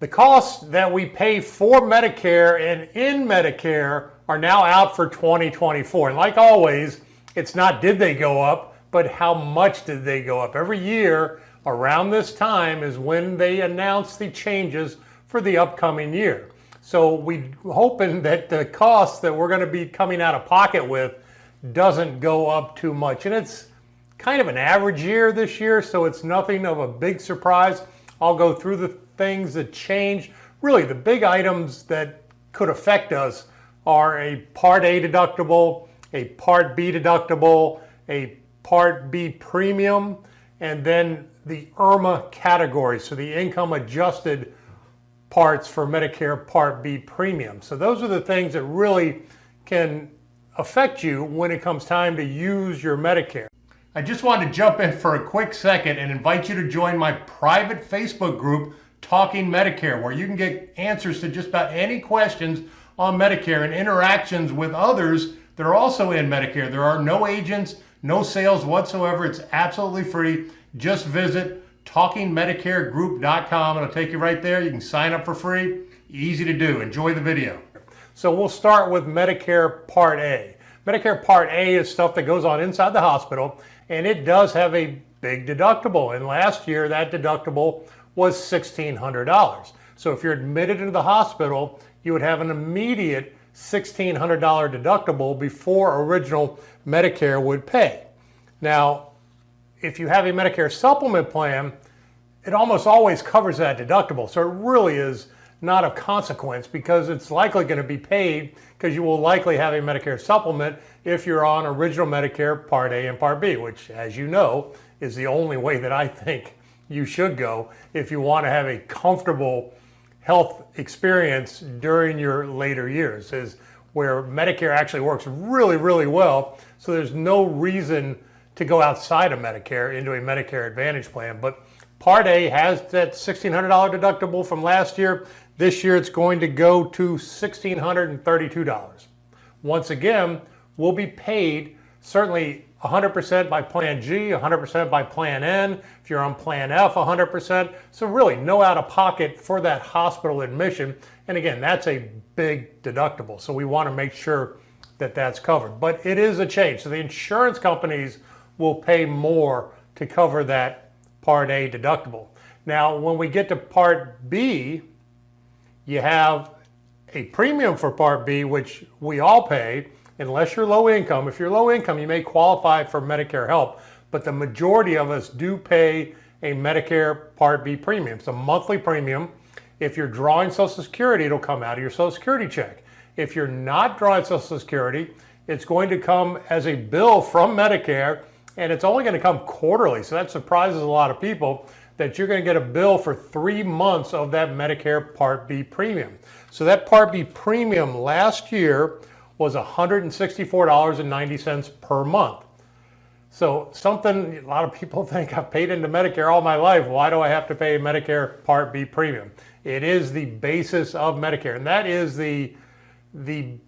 The costs that we pay for Medicare and in Medicare are now out for 2024. And like always, it's not did they go up, but how much did they go up? Every year around this time is when they announce the changes for the upcoming year. So we're hoping that the costs that we're going to be coming out of pocket with doesn't go up too much. And it's kind of an average year this year, so it's nothing of a big surprise. I'll go through the things that change. Really, the big items that could affect us are a Part A deductible, a Part B deductible, a Part B premium, and then the IRMA category, so the income adjusted parts for Medicare Part B premium. So those are the things that really can affect you when it comes time to use your Medicare. I just wanted to jump in for a quick second and invite you to join my private Facebook group, Talking Medicare, where you can get answers to just about any questions on Medicare and interactions with others that are also in Medicare. There are no agents, no sales whatsoever. It's absolutely free. Just visit talkingmedicaregroup.com and it'll take you right there. You can sign up for free. Easy to do. Enjoy the video. So we'll start with Medicare Part A. Medicare Part A is stuff that goes on inside the hospital, and it does have a big deductible. And last year, that deductible was $1,600. So if you're admitted into the hospital, you would have an immediate $1,600 deductible before original Medicare would pay. Now, if you have a Medicare supplement plan, it almost always covers that deductible. So it really is not of consequence because it's likely going to be paid because you will likely have a Medicare supplement if you're on original Medicare Part A and Part B, which, as you know, is the only way that I think you should go if you want to have a comfortable health experience during your later years, is where Medicare actually works really, really well. So there's no reason to go outside of Medicare into a Medicare Advantage plan. But Part A has that $1,600 deductible from last year. This year it's going to go to $1,632. Once again, we'll be paid certainly 100% by Plan G, 100% by Plan N. If you're on Plan F, 100%. So really no out of pocket for that hospital admission. And again, that's a big deductible. So we want to make sure that that's covered. But it is a change. So the insurance companies will pay more to cover that Part A deductible. Now, when we get to Part B, you have a premium for Part B, which we all pay, unless you're low income. If you're low income, you may qualify for Medicare help, but the majority of us do pay a Medicare Part B premium. It's a monthly premium. If you're drawing Social Security, it'll come out of your Social Security check. If you're not drawing Social Security, it's going to come as a bill from Medicare, and it's only going to come quarterly. So that surprises a lot of people that you're going to get a bill for 3 months of that Medicare Part B premium. So that Part B premium last year was $164.90 per month. So something a lot of people think, I've paid into Medicare all my life. Why do I have to pay a Medicare Part B premium? It is the basis of Medicare, and that is the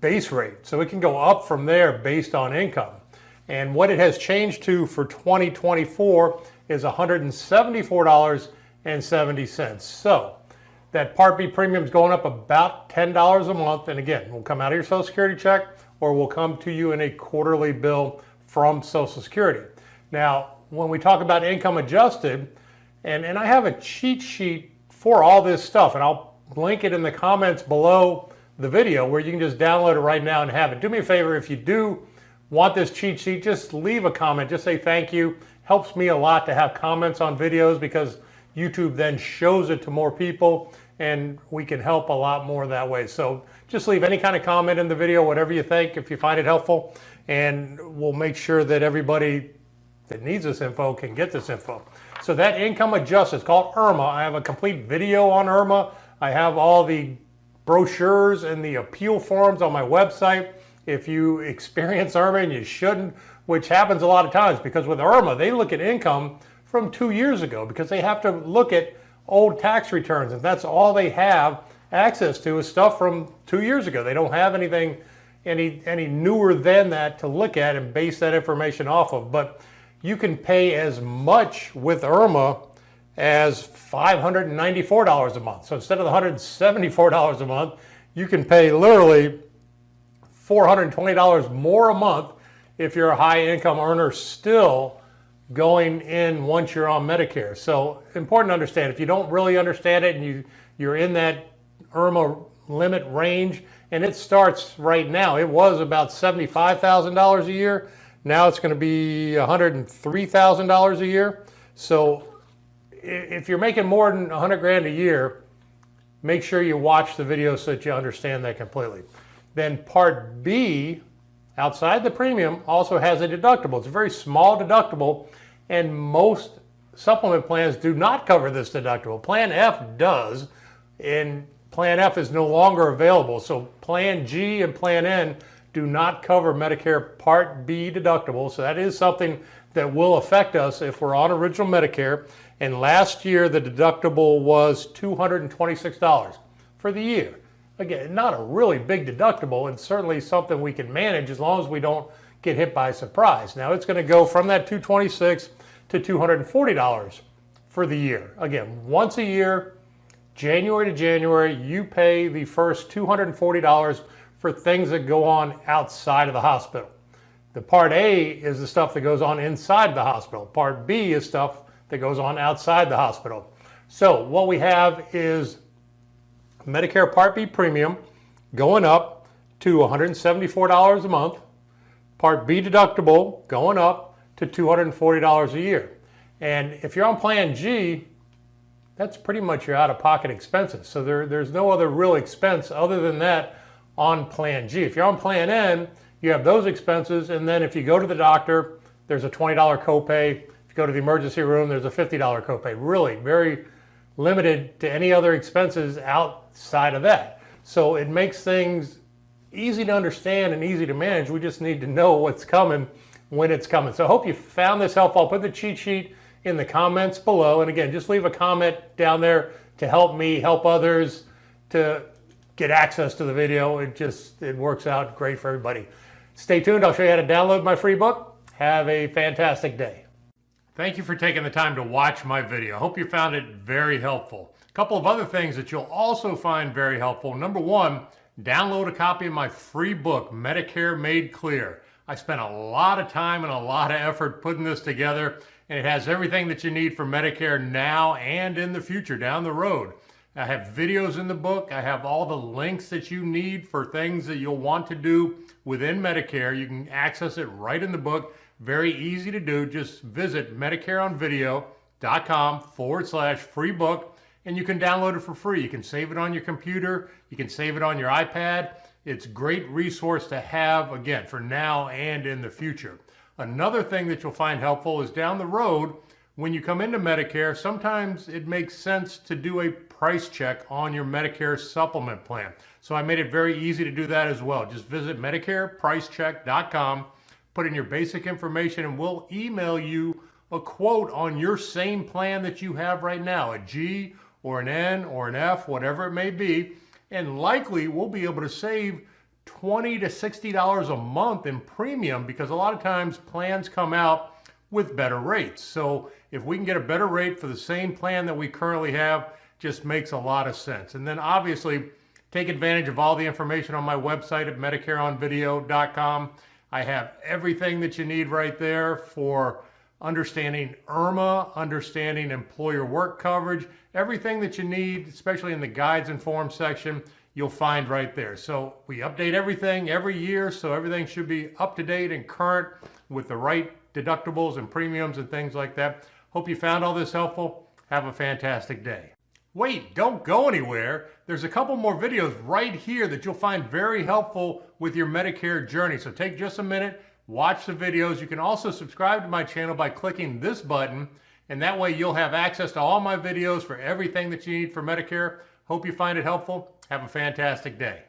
base rate. So it can go up from there based on income. And what it has changed to for 2024 is $174.70. So that Part B premium is going up about $10 a month. And again, will come out of your Social Security check or will come to you in a quarterly bill from Social Security. Now, when we talk about income adjusted, and I have a cheat sheet for all this stuff, and I'll link it in the comments below the video where you can just download it right now and have it. Do me a favor, if you do want this cheat sheet, just leave a comment. Just say thank you. Helps me a lot to have comments on videos because YouTube then shows it to more people and we can help a lot more that way. So just leave any kind of comment in the video, whatever you think, if you find it helpful, and we'll make sure that everybody that needs this info can get this info. So that income adjusted, it's called IRMA. I have a complete video on IRMA. I have all the brochures and the appeal forms on my website. If you experience IRMA and you shouldn't, which happens a lot of times, because with IRMA, they look at income from 2 years ago because they have to look at old tax returns, and that's all they have access to is stuff from 2 years ago. They don't have anything any newer than that to look at and base that information off of. But you can pay as much with IRMA as $594 a month. So instead of the $174 a month, you can pay literally $420 more a month if you're a high income earner still going in once you're on Medicare. So important to understand, if you don't really understand it and you're in that IRMA limit range, and it starts right now, it was about $75,000 a year. Now it's going to be $103,000 a year. So if you're making more than 100 grand a year, make sure you watch the video so that you understand that completely. Then Part B, outside the premium, also has a deductible. It's a very small deductible, and most supplement plans do not cover this deductible. Plan F does, and Plan F is no longer available. So Plan G and Plan N do not cover Medicare Part B deductible. So that is something that will affect us if we're on original Medicare. And last year, the deductible was $226 for the year. Again, not a really big deductible, and certainly something we can manage as long as we don't get hit by surprise. Now it's going to go from that $226 to $240 for the year. Again, once a year, January to January, you pay the first $240 for things that go on outside of the hospital. The Part A is the stuff that goes on inside the hospital. Part B is stuff that goes on outside the hospital. So what we have is Medicare Part B premium going up to $174 a month. Part B deductible going up to $240 a year. And if you're on Plan G, that's pretty much your out-of-pocket expenses. So there's no other real expense other than that on Plan G. If you're on Plan N, you have those expenses, and then if you go to the doctor, there's a $20 copay. If you go to the emergency room, there's a $50 copay. Really, very limited to any other expenses outside of that. So it makes things easy to understand and easy to manage. We just need to know what's coming when it's coming. So I hope you found this helpful. I'll put the cheat sheet in the comments below. And again, just leave a comment down there to help me help others to get access to the video. It works out great for everybody. Stay tuned. I'll show you how to download my free book. Have a fantastic day. Thank you for taking the time to watch my video. I hope you found it very helpful. A couple of other things that you'll also find very helpful. Number one, download a copy of my free book, Medicare Made Clear. I spent a lot of time and a lot of effort putting this together, and it has everything that you need for Medicare now and in the future, down the road. I have videos in the book. I have all the links that you need for things that you'll want to do within Medicare. You can access it right in the book. Very easy to do. Just visit medicareonvideo.com/free book, and you can download it for free. You can save it on your computer. You can save it on your iPad. It's a great resource to have, again, for now and in the future. Another thing that you'll find helpful is down the road, when you come into Medicare, sometimes it makes sense to do a price check on your Medicare supplement plan. So I made it very easy to do that as well. Just visit medicarepricecheck.com, put in your basic information, and we'll email you a quote on your same plan that you have right now, a G or an N or an F, whatever it may be. And likely we'll be able to save $20 to $60 a month in premium, because a lot of times plans come out with better rates. So if we can get a better rate for the same plan that we currently have, just makes a lot of sense. And then obviously take advantage of all the information on my website at medicareonvideo.com. I have everything that you need right there for understanding IRMA, understanding employer work coverage, everything that you need, especially in the guides and forms section, you'll find right there. So we update everything every year, so everything should be up to date and current with the right deductibles and premiums and things like that. Hope you found all this helpful. Have a fantastic day. Wait, don't go anywhere. There's a couple more videos right here that you'll find very helpful with your Medicare journey. So take just a minute, watch the videos. You can also subscribe to my channel by clicking this button, and that way you'll have access to all my videos for everything that you need for Medicare. Hope you find it helpful. Have a fantastic day.